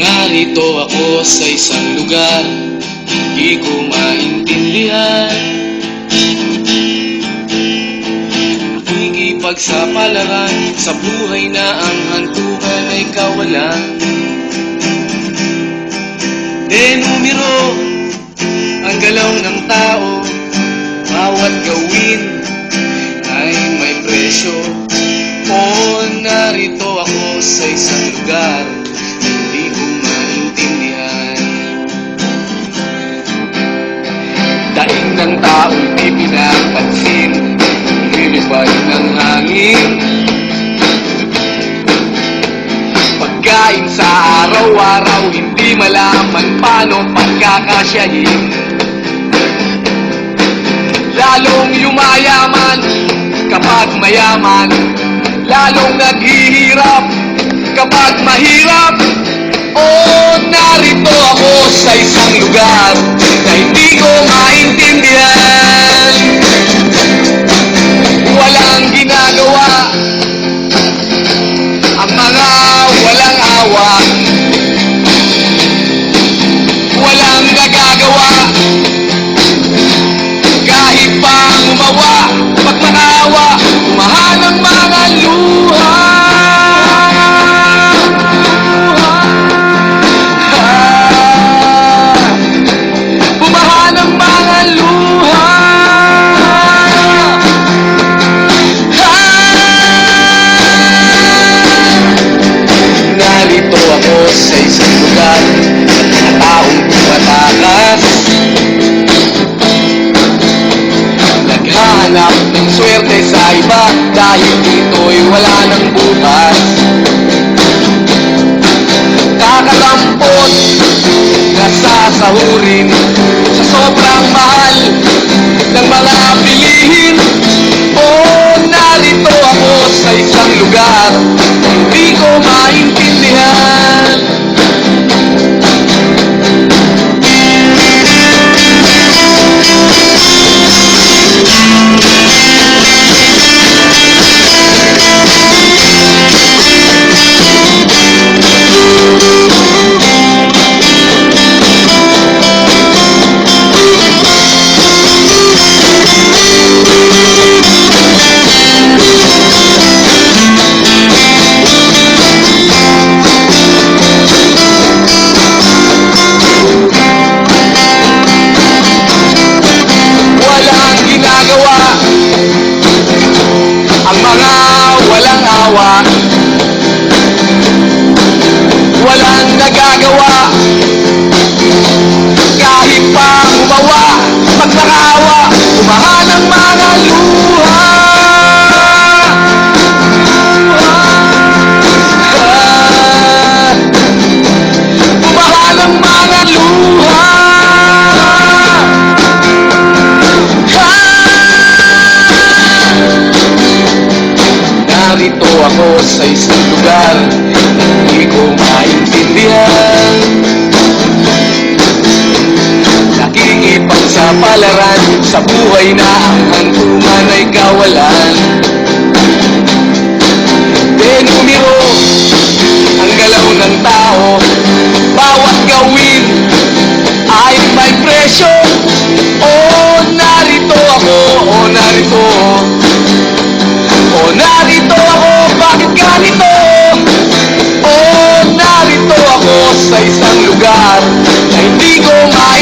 Narito ako sa isang lugar, di ko maintindihan. Nakikipagsapalaran sa buhay na ang hantungan ay kawalan. Denumero ang galaw ng tao, bawat gawin ay may presyo. O narito ako sa isang lugar, hindi ko maintindihan. Daing ng taong di pinapansin, lilipad ng hangin. Pagkain sa araw-araw, hindi malaman paano pagkakasyahin. Lalong yumayaman kapag mayaman, lalong naghihirap kapag mahirap. O narito ako sa isang lugar na hindi ko maintindihan. Walang ginagawa ang mga walang awa, walang nagagawa kahit pa umawa. Pag manawa, umahal ang mga luha. Umahal ang mga luha. Narito ako sa isang lugar na taong tumatakas, naghahanap ng swerte sa iba dahil dito'y wala ng bukas. Kakatampot na sasahurin sa sobrang mahal ng mga bilihin. O narito ako sa isang lugar na hindi ko maintindihan. Ang mga walang awa, walang nagagawa kahit pa umawa. Pag nakawa, umahal ang mga luha. Umahal ang mga luha. Narito ako sa isang lugar na hindi ko maintindihan. Nakikipagsapalaran sa buhay na ang hantungan ay kawalan. Denumero ang galaw ng tao, bawat gawin ay may presyo. O narito ako, o narito, o narito ako, bakit ganito? O narito ako sa isang lugar na hindi ko maintindihan.